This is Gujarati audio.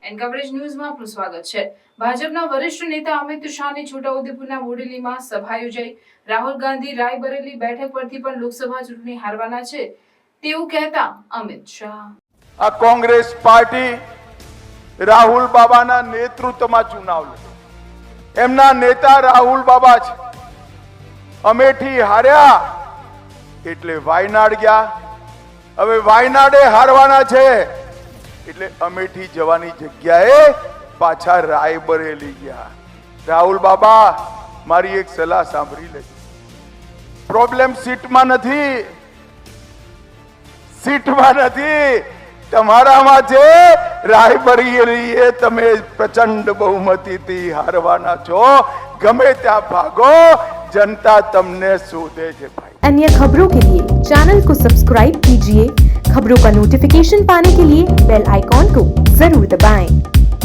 એન કવરેજ ન્યૂઝમાં આપનું સ્વાગત છે। ભાજપના વરિષ્ઠ નેતા અમિત શાહની છોટાઉદેપુરના બોડેલીમાં સભા યોજાઈ। રાહુલ ગાંધી રાયબરેલી બેઠક પરથી પણ લોકસભા ચૂંટણી હારવાના છે તેવું કહેતા અમિત શાહ આ કોંગ્રેસ પાર્ટી રાહુલ બાબાના નેતૃત્વમાં ચુનાવ લડ્યો। એમના નેતા રાહુલ બાબા છે। અમેઠી હાર્યા એટલે વાયનાડ ગયા। હવે વાયનાડે હારવાના છે એટલે અમેઠી જવાની જગ્યાએ પાછા રાયબરેલી ગયા। રાહુલ બાબા મારી એક સલાહ સાંભળી લેજો। પ્રોબ્લેમ સીટમાં નથી તમારામાં છે। રાયબરેલીએ તમે પ્રચંડ બહુમતીથી હારવાના છો। ગમે ત્યાં ભાગો, जनता તમને શોધે છે भाई। अन्य खबरों के लिए चैनल को सब्सक्राइब कीजिए। खबरों का नोटिफिकेशन पाने के लिए बेल आइकॉन को जरूर दबाएं।